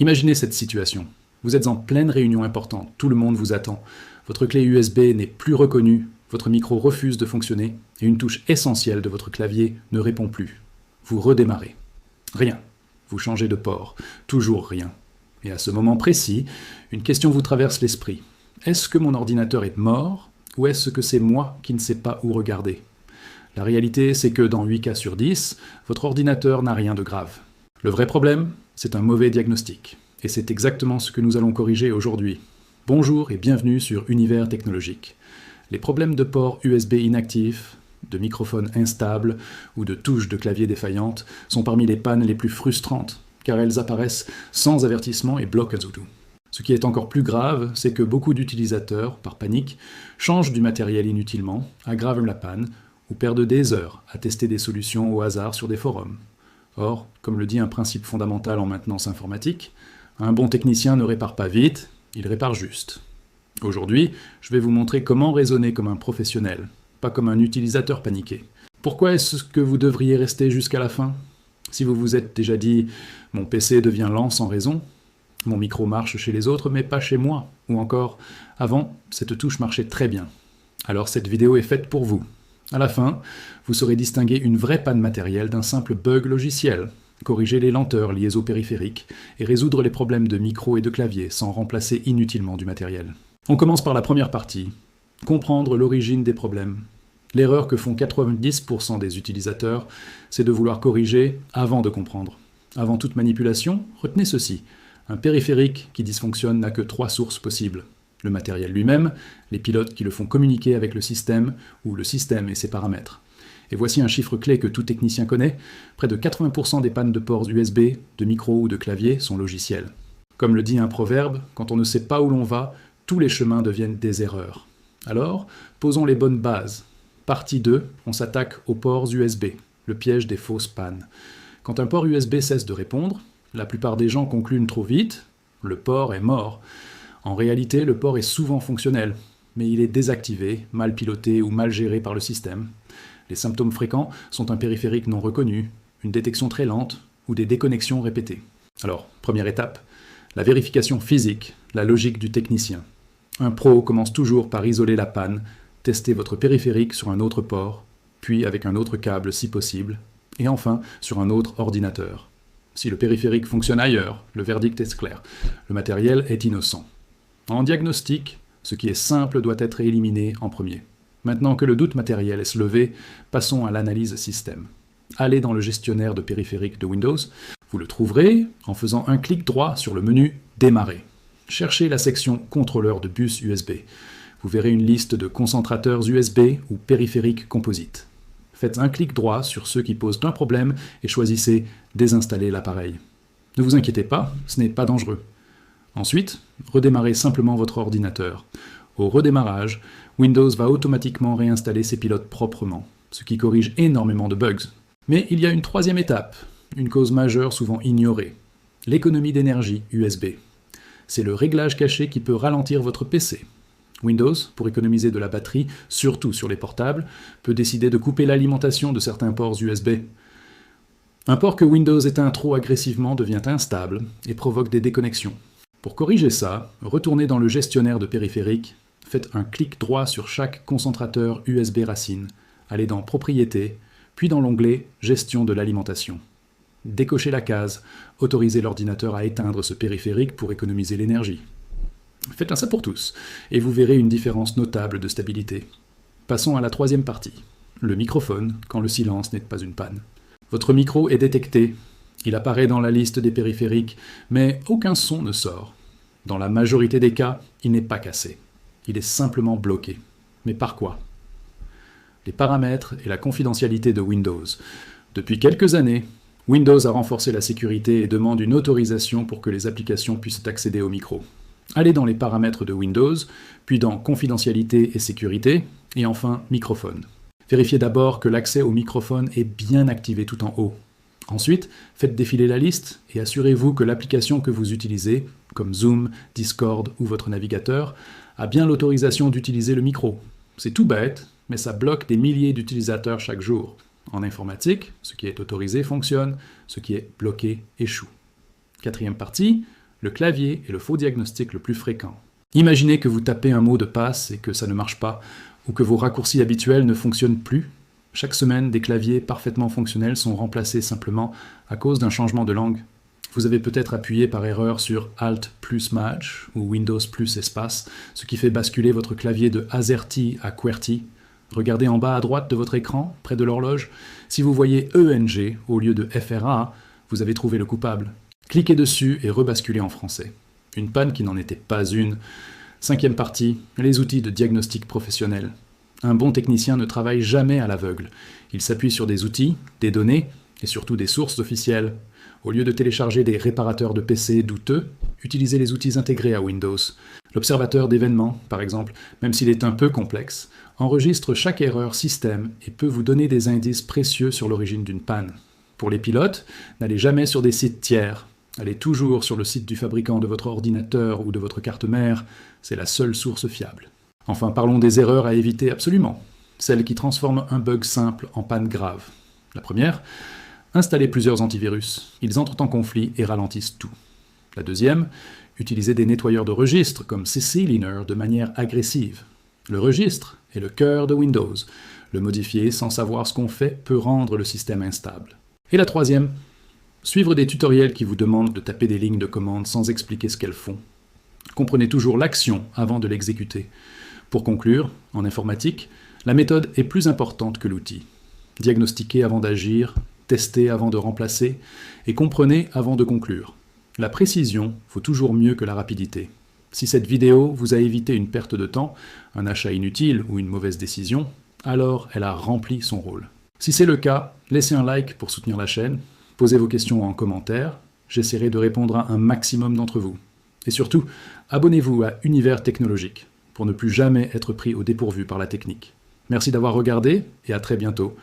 Imaginez cette situation. Vous êtes en pleine réunion importante, tout le monde vous attend. Votre clé USB n'est plus reconnue, votre micro refuse de fonctionner et une touche essentielle de votre clavier ne répond plus. Vous redémarrez. Rien. Vous changez de port. Toujours rien. Et à ce moment précis, une question vous traverse l'esprit. Est-ce que mon ordinateur est mort ou est-ce que c'est moi qui ne sais pas où regarder ? La réalité, c'est que dans 8 cas sur 10, votre ordinateur n'a rien de grave. Le vrai problème, c'est un mauvais diagnostic. Et c'est exactement ce que nous allons corriger aujourd'hui. Bonjour et bienvenue sur Univers Technologique. Les problèmes de ports USB inactifs, de microphones instables ou de touches de clavier défaillantes sont parmi les pannes les plus frustrantes, car elles apparaissent sans avertissement et bloquent tout. Ce qui est encore plus grave, c'est que beaucoup d'utilisateurs, par panique, changent du matériel inutilement, aggravent la panne ou perdent des heures à tester des solutions au hasard sur des forums. Or, comme le dit un principe fondamental en maintenance informatique, un bon technicien ne répare pas vite, il répare juste. Aujourd'hui, je vais vous montrer comment raisonner comme un professionnel, pas comme un utilisateur paniqué. Pourquoi est-ce que vous devriez rester jusqu'à la fin ? Si vous vous êtes déjà dit « mon PC devient lent sans raison », « mon micro marche chez les autres mais pas chez moi », ou encore « avant, cette touche marchait très bien », alors cette vidéo est faite pour vous. À la fin, vous saurez distinguer une vraie panne matérielle d'un simple bug logiciel, corriger les lenteurs liées au périphérique et résoudre les problèmes de micro et de clavier sans remplacer inutilement du matériel. On commence par la première partie, comprendre l'origine des problèmes. L'erreur que font 90% des utilisateurs, c'est de vouloir corriger avant de comprendre. Avant toute manipulation, retenez ceci. Un périphérique qui dysfonctionne n'a que 3 sources possibles. Le matériel lui-même, les pilotes qui le font communiquer avec le système, ou le système et ses paramètres. Et voici un chiffre clé que tout technicien connaît, près de 80% des pannes de ports USB, de micro ou de clavier sont logiciels. Comme le dit un proverbe, quand on ne sait pas où l'on va, tous les chemins deviennent des erreurs. Alors, posons les bonnes bases. Partie 2, on s'attaque aux ports USB, le piège des fausses pannes. Quand un port USB cesse de répondre, la plupart des gens concluent trop vite, le port est mort. En réalité, le port est souvent fonctionnel, mais il est désactivé, mal piloté ou mal géré par le système. Les symptômes fréquents sont un périphérique non reconnu, une détection très lente ou des déconnexions répétées. Alors, première étape, la vérification physique, la logique du technicien. Un pro commence toujours par isoler la panne, tester votre périphérique sur un autre port, puis avec un autre câble si possible, et enfin sur un autre ordinateur. Si le périphérique fonctionne ailleurs, le verdict est clair. Le matériel est innocent. En diagnostic, ce qui est simple doit être éliminé en premier. Maintenant que le doute matériel est levé, passons à l'analyse système. Allez dans le gestionnaire de périphériques de Windows. Vous le trouverez en faisant un clic droit sur le menu « Démarrer ». Cherchez la section « Contrôleur de bus USB ». Vous verrez une liste de concentrateurs USB ou périphériques composites. Faites un clic droit sur ceux qui posent un problème et choisissez « Désinstaller l'appareil ». Ne vous inquiétez pas, ce n'est pas dangereux. Ensuite, redémarrez simplement votre ordinateur. Au redémarrage, Windows va automatiquement réinstaller ses pilotes proprement, ce qui corrige énormément de bugs. Mais il y a une troisième étape, une cause majeure souvent ignorée, l'économie d'énergie USB. C'est le réglage caché qui peut ralentir votre PC. Windows, pour économiser de la batterie, surtout sur les portables, peut décider de couper l'alimentation de certains ports USB. Un port que Windows éteint trop agressivement devient instable et provoque des déconnexions. Pour corriger ça, retournez dans le gestionnaire de périphériques, faites un clic droit sur chaque concentrateur USB racine, allez dans Propriétés, puis dans l'onglet Gestion de l'alimentation. Décochez la case, autorisez l'ordinateur à éteindre ce périphérique pour économiser l'énergie. Faites un ça pour tous, et vous verrez une différence notable de stabilité. Passons à la troisième partie, le microphone, quand le silence n'est pas une panne. Votre micro est détecté, il apparaît dans la liste des périphériques, mais aucun son ne sort. Dans la majorité des cas, il n'est pas cassé, il est simplement bloqué. Mais par quoi ? Les paramètres et la confidentialité de Windows. Depuis quelques années, Windows a renforcé la sécurité et demande une autorisation pour que les applications puissent accéder au micro. Allez dans les paramètres de Windows, puis dans Confidentialité et sécurité, et enfin Microphone. Vérifiez d'abord que l'accès au microphone est bien activé tout en haut. Ensuite, faites défiler la liste et assurez-vous que l'application que vous utilisez, comme Zoom, Discord ou votre navigateur, a bien l'autorisation d'utiliser le micro. C'est tout bête, mais ça bloque des milliers d'utilisateurs chaque jour. En informatique, ce qui est autorisé fonctionne, ce qui est bloqué échoue. Quatrième partie, Le clavier est le faux diagnostic le plus fréquent. Imaginez que vous tapez un mot de passe et que ça ne marche pas, ou que vos raccourcis habituels ne fonctionnent plus. Chaque semaine, des claviers parfaitement fonctionnels sont remplacés simplement à cause d'un changement de langue. Vous avez peut-être appuyé par erreur sur Alt plus Maj ou Windows plus espace, ce qui fait basculer votre clavier de AZERTY à QWERTY. Regardez en bas à droite de votre écran, près de l'horloge. Si vous voyez ENG au lieu de FRA, vous avez trouvé le coupable. Cliquez dessus et rebasculez en français. Une panne qui n'en était pas une. 5e partie, les outils de diagnostic professionnel. Un bon technicien ne travaille jamais à l'aveugle. Il s'appuie sur des outils, des données et surtout des sources officielles. Au lieu de télécharger des réparateurs de PC douteux, utilisez les outils intégrés à Windows. L'observateur d'événements, par exemple, même s'il est un peu complexe, enregistre chaque erreur système et peut vous donner des indices précieux sur l'origine d'une panne. Pour les pilotes, n'allez jamais sur des sites tiers. Allez toujours sur le site du fabricant de votre ordinateur ou de votre carte mère, c'est la seule source fiable. Enfin, parlons des erreurs à éviter absolument, celles qui transforment un bug simple en panne grave. La première, installez plusieurs antivirus. Ils entrent en conflit et ralentissent tout. La deuxième, utilisez des nettoyeurs de registres comme CCleaner de manière agressive. Le registre est le cœur de Windows. Le modifier sans savoir ce qu'on fait peut rendre le système instable. Et la troisième, suivre des tutoriels qui vous demandent de taper des lignes de commande sans expliquer ce qu'elles font. Comprenez toujours l'action avant de l'exécuter. Pour conclure, en informatique, la méthode est plus importante que l'outil. Diagnostiquez avant d'agir, testez avant de remplacer, et comprenez avant de conclure. La précision vaut toujours mieux que la rapidité. Si cette vidéo vous a évité une perte de temps, un achat inutile ou une mauvaise décision, alors elle a rempli son rôle. Si c'est le cas, laissez un like pour soutenir la chaîne, posez vos questions en commentaire, j'essaierai de répondre à un maximum d'entre vous. Et surtout, abonnez-vous à Univers Technologique pour ne plus jamais être pris au dépourvu par la technique. Merci d'avoir regardé et à très bientôt.